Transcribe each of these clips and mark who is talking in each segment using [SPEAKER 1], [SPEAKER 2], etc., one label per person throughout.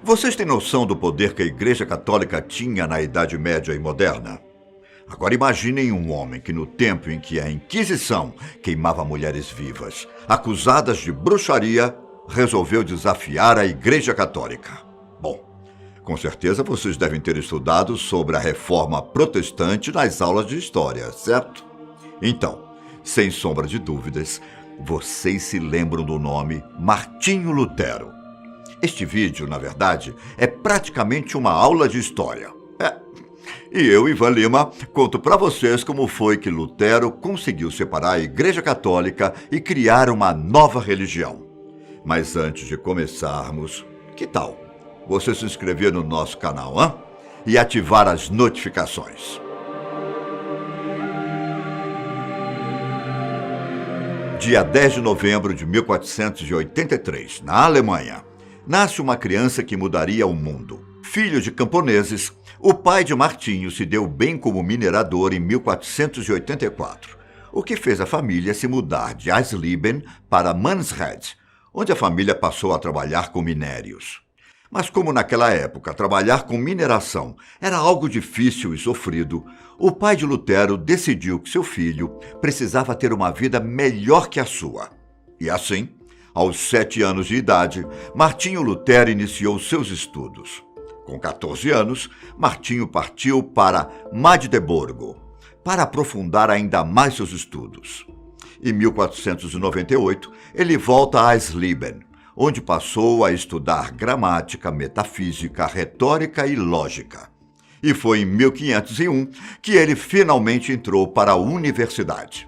[SPEAKER 1] Vocês têm noção do poder que a Igreja Católica tinha na Idade Média e Moderna? Agora imaginem um homem que no tempo em que a Inquisição queimava mulheres vivas, acusadas de bruxaria, resolveu desafiar a Igreja Católica. Bom, com certeza vocês devem ter estudado sobre a Reforma Protestante nas aulas de História, certo? Então, sem sombra de dúvidas, vocês se lembram do nome Martinho Lutero. Este vídeo, na verdade, é praticamente uma aula de história. E eu, Ivan Lima, conto para vocês como foi que Lutero conseguiu separar a Igreja Católica e criar uma nova religião. Mas antes de começarmos, que tal você se inscrever no nosso canal, hein? E ativar as notificações? Dia 10 de novembro de 1483, na Alemanha, nasce uma criança que mudaria o mundo. Filho de camponeses, o pai de Martinho se deu bem como minerador em 1484, o que fez a família se mudar de Eisleben para Mansfeld, onde a família passou a trabalhar com minérios. Mas como naquela época trabalhar com mineração era algo difícil e sofrido, o pai de Lutero decidiu que seu filho precisava ter uma vida melhor que a sua. E assim, aos 7 anos de idade, Martinho Lutero iniciou seus estudos. Com 14 anos, Martinho partiu para Magdeburgo para aprofundar ainda mais seus estudos. Em 1498, ele volta a Eisleben, onde passou a estudar gramática, metafísica, retórica e lógica. E foi em 1501 que ele finalmente entrou para a universidade.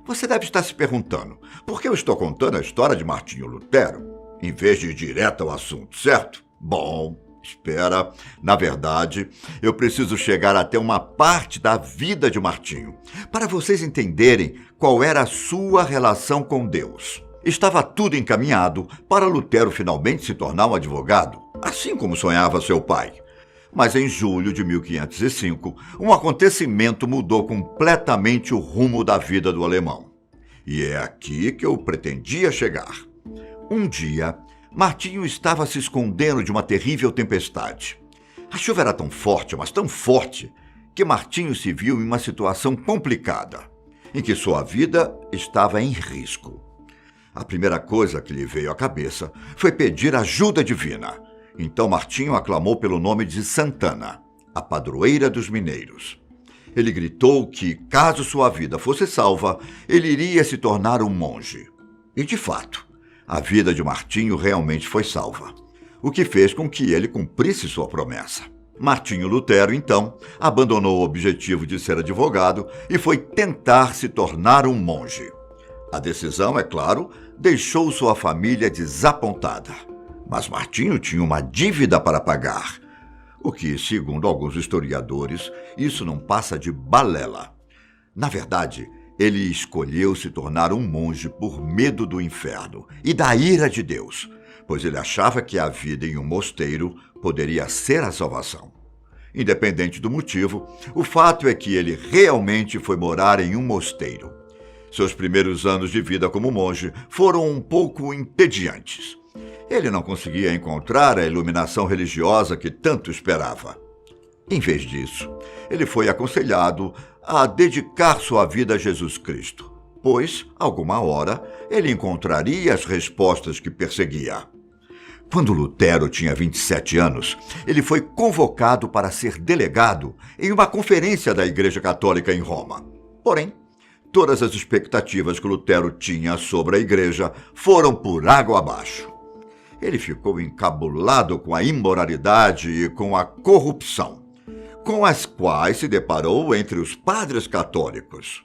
[SPEAKER 1] Você deve estar se perguntando, por que eu estou contando a história de Martinho Lutero, em vez de ir direto ao assunto, certo? Bom, espera. Na verdade, eu preciso chegar até uma parte da vida de Martinho, para vocês entenderem qual era a sua relação com Deus. Estava tudo encaminhado para Lutero finalmente se tornar um advogado, assim como sonhava seu pai. Mas em julho de 1505, um acontecimento mudou completamente o rumo da vida do alemão. E é aqui que eu pretendia chegar. Um dia, Martinho estava se escondendo de uma terrível tempestade. A chuva era tão forte, mas tão forte, que Martinho se viu em uma situação complicada, em que sua vida estava em risco. A primeira coisa que lhe veio à cabeça foi pedir ajuda divina. Então Martinho aclamou pelo nome de Santana, a padroeira dos mineiros. Ele gritou que, caso sua vida fosse salva, ele iria se tornar um monge. E, de fato, a vida de Martinho realmente foi salva, o que fez com que ele cumprisse sua promessa. Martinho Lutero, então, abandonou o objetivo de ser advogado e foi tentar se tornar um monge. A decisão, é claro, deixou sua família desapontada. Mas Martinho tinha uma dívida para pagar, o que, segundo alguns historiadores, isso não passa de balela. Na verdade, ele escolheu se tornar um monge por medo do inferno e da ira de Deus, pois ele achava que a vida em um mosteiro poderia ser a salvação. Independente do motivo, o fato é que ele realmente foi morar em um mosteiro. Seus primeiros anos de vida como monge foram um pouco entediantes. Ele não conseguia encontrar a iluminação religiosa que tanto esperava. Em vez disso, ele foi aconselhado a dedicar sua vida a Jesus Cristo, pois, alguma hora, ele encontraria as respostas que perseguia. Quando Lutero tinha 27 anos, ele foi convocado para ser delegado em uma conferência da Igreja Católica em Roma. Porém, todas as expectativas que Lutero tinha sobre a igreja foram por água abaixo. Ele ficou encabulado com a imoralidade e com a corrupção, com as quais se deparou entre os padres católicos.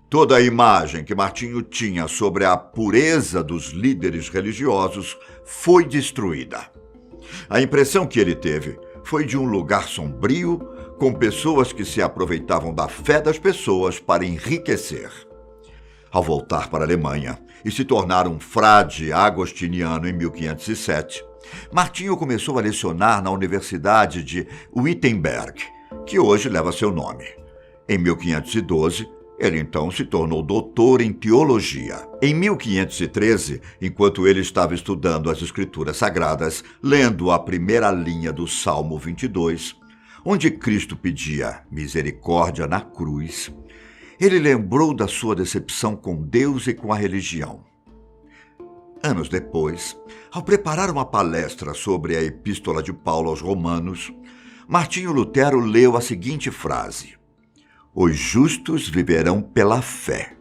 [SPEAKER 1] Toda a imagem que Martinho tinha sobre a pureza dos líderes religiosos foi destruída. A impressão que ele teve foi de um lugar sombrio, com pessoas que se aproveitavam da fé das pessoas para enriquecer. Ao voltar para a Alemanha e se tornar um frade agostiniano em 1507, Martinho começou a lecionar na Universidade de Wittenberg, que hoje leva seu nome. Em 1512, Ele então se tornou doutor em teologia. Em 1513, enquanto ele estava estudando as Escrituras Sagradas, lendo a primeira linha do Salmo 22, onde Cristo pedia misericórdia na cruz, ele lembrou da sua decepção com Deus e com a religião. Anos depois, ao preparar uma palestra sobre a Epístola de Paulo aos Romanos, Martinho Lutero leu a seguinte frase: "Os justos viverão pela fé."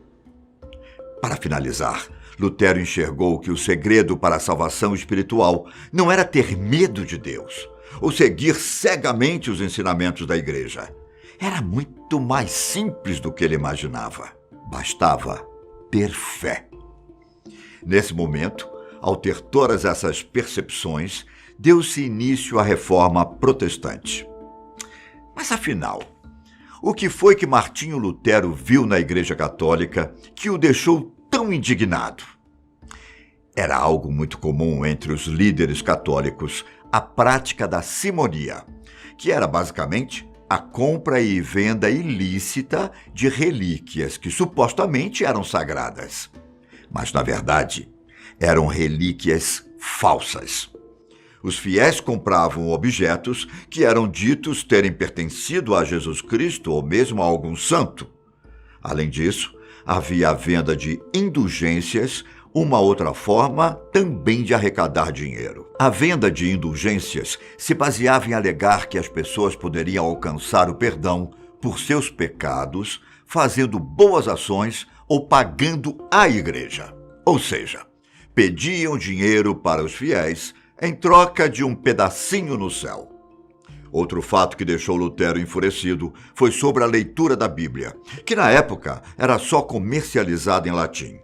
[SPEAKER 1] Para finalizar, Lutero enxergou que o segredo para a salvação espiritual não era ter medo de Deus ou seguir cegamente os ensinamentos da igreja. Era muito mais simples do que ele imaginava. Bastava ter fé. Nesse momento, ao ter todas essas percepções, deu-se início à Reforma Protestante. Mas afinal, o que foi que Martinho Lutero viu na Igreja Católica que o deixou tão indignado? Era algo muito comum entre os líderes católicos a prática da simonia, que era basicamente a compra e venda ilícita de relíquias que supostamente eram sagradas. Mas, na verdade, eram relíquias falsas. Os fiéis compravam objetos que eram ditos terem pertencido a Jesus Cristo ou mesmo a algum santo. Além disso, havia a venda de indulgências, uma outra forma também de arrecadar dinheiro. A venda de indulgências se baseava em alegar que as pessoas poderiam alcançar o perdão por seus pecados fazendo boas ações ou pagando à igreja. Ou seja, pediam dinheiro para os fiéis em troca de um pedacinho no céu. Outro fato que deixou Lutero enfurecido foi sobre a leitura da Bíblia, que na época era só comercializada em latim.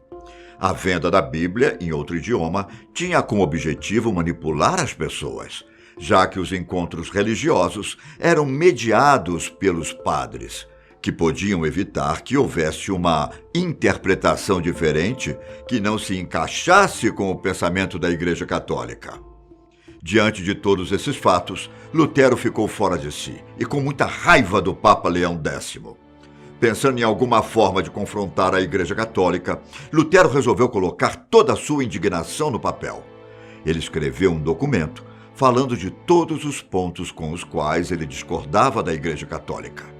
[SPEAKER 1] A venda da Bíblia, em outro idioma, tinha como objetivo manipular as pessoas, já que os encontros religiosos eram mediados pelos padres, que podiam evitar que houvesse uma interpretação diferente que não se encaixasse com o pensamento da Igreja Católica. Diante de todos esses fatos, Lutero ficou fora de si e com muita raiva do Papa Leão X. Pensando em alguma forma de confrontar a Igreja Católica, Lutero resolveu colocar toda a sua indignação no papel. Ele escreveu um documento falando de todos os pontos com os quais ele discordava da Igreja Católica.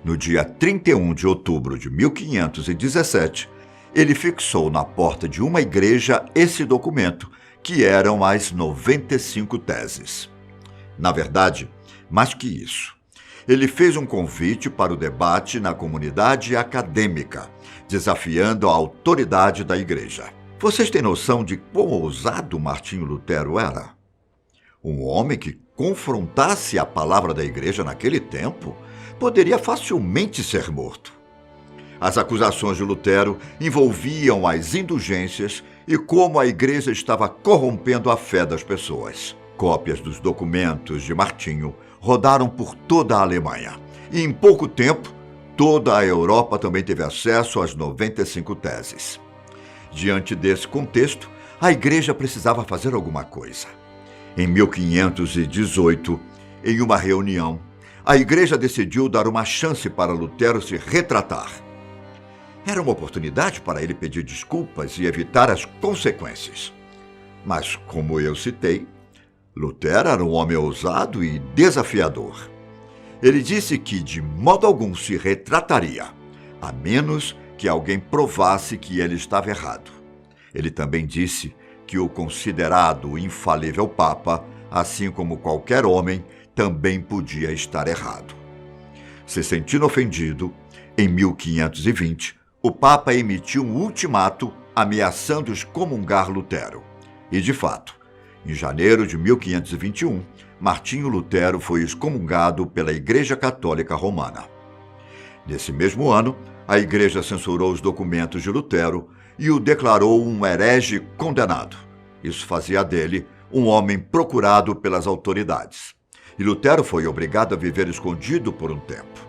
[SPEAKER 1] No dia 31 de outubro de 1517, ele fixou na porta de uma igreja esse documento, que eram as 95 teses. Na verdade, mais que isso, ele fez um convite para o debate na comunidade acadêmica, desafiando a autoridade da igreja. Vocês têm noção de quão ousado Martinho Lutero era? Um homem que confrontasse a palavra da igreja naquele tempo poderia facilmente ser morto. As acusações de Lutero envolviam as indulgências e como a igreja estava corrompendo a fé das pessoas. Cópias dos documentos de Martinho rodaram por toda a Alemanha. E em pouco tempo, toda a Europa também teve acesso às 95 teses. Diante desse contexto, a igreja precisava fazer alguma coisa. Em 1518, em uma reunião, a igreja decidiu dar uma chance para Lutero se retratar. Era uma oportunidade para ele pedir desculpas e evitar as consequências. Mas, como eu citei, Lutero era um homem ousado e desafiador. Ele disse que de modo algum se retrataria, a menos que alguém provasse que ele estava errado. Ele também disse que o considerado infalível Papa, assim como qualquer homem, também podia estar errado. Se sentindo ofendido, em 1520, o Papa emitiu um ultimato ameaçando excomungar Lutero. E, de fato, em janeiro de 1521, Martinho Lutero foi excomungado pela Igreja Católica Romana. Nesse mesmo ano, a Igreja censurou os documentos de Lutero e o declarou um herege condenado. Isso fazia dele um homem procurado pelas autoridades. E Lutero foi obrigado a viver escondido por um tempo.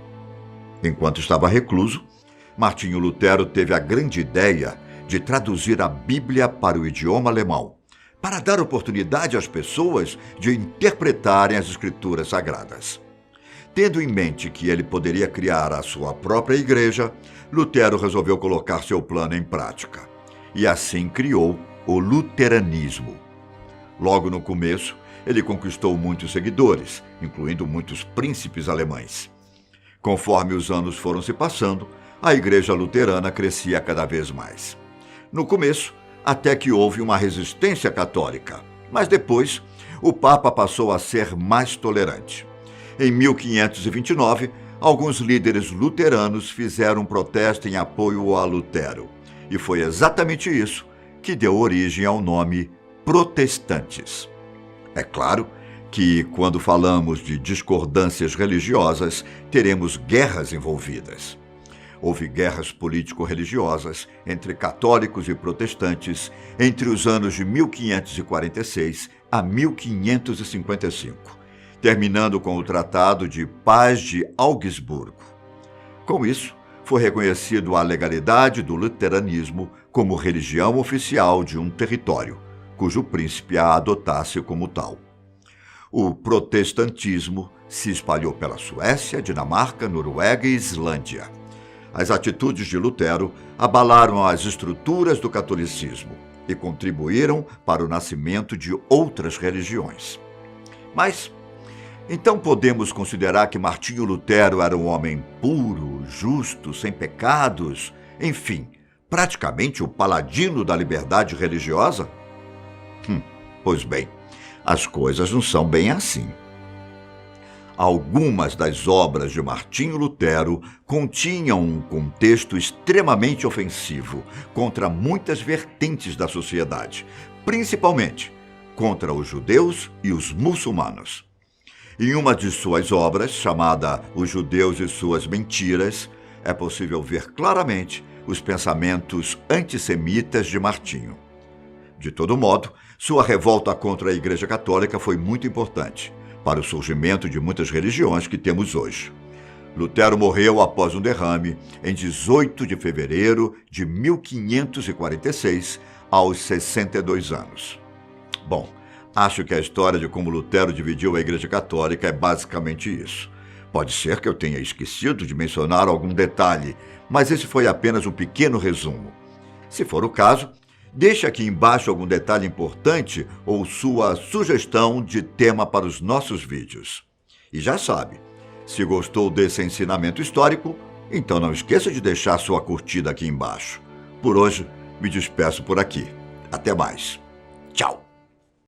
[SPEAKER 1] Enquanto estava recluso, Martinho Lutero teve a grande ideia de traduzir a Bíblia para o idioma alemão, para dar oportunidade às pessoas de interpretarem as Escrituras Sagradas. Tendo em mente que ele poderia criar a sua própria igreja, Lutero resolveu colocar seu plano em prática. E assim criou o luteranismo. Logo no começo, ele conquistou muitos seguidores, incluindo muitos príncipes alemães. Conforme os anos foram se passando, a igreja luterana crescia cada vez mais. No começo, até que houve uma resistência católica, mas depois o Papa passou a ser mais tolerante. Em 1529, alguns líderes luteranos fizeram um protesto em apoio a Lutero, e foi exatamente isso que deu origem ao nome protestantes. É claro que, quando falamos de discordâncias religiosas, teremos guerras envolvidas. Houve guerras político-religiosas entre católicos e protestantes entre os anos de 1546 a 1555, terminando com o Tratado de Paz de Augsburgo. Com isso, foi reconhecido a legalidade do luteranismo como religião oficial de um território, cujo príncipe a adotasse como tal. O protestantismo se espalhou pela Suécia, Dinamarca, Noruega e Islândia. As atitudes de Lutero abalaram as estruturas do catolicismo e contribuíram para o nascimento de outras religiões. Mas, então podemos considerar que Martinho Lutero era um homem puro, justo, sem pecados, enfim, praticamente o paladino da liberdade religiosa? Pois bem, as coisas não são bem assim. Algumas das obras de Martinho Lutero continham um contexto extremamente ofensivo contra muitas vertentes da sociedade, principalmente contra os judeus e os muçulmanos. Em uma de suas obras, chamada Os Judeus e Suas Mentiras, é possível ver claramente os pensamentos antissemitas de Martinho. De todo modo, sua revolta contra a Igreja Católica foi muito importante para o surgimento de muitas religiões que temos hoje. Lutero morreu após um derrame em 18 de fevereiro de 1546, aos 62 anos. Bom, acho que a história de como Lutero dividiu a Igreja Católica é basicamente isso. Pode ser que eu tenha esquecido de mencionar algum detalhe, mas esse foi apenas um pequeno resumo. Se for o caso, deixe aqui embaixo algum detalhe importante ou sua sugestão de tema para os nossos vídeos. E já sabe, se gostou desse ensinamento histórico, então não esqueça de deixar sua curtida aqui embaixo. Por hoje, me despeço por aqui. Até mais. Tchau!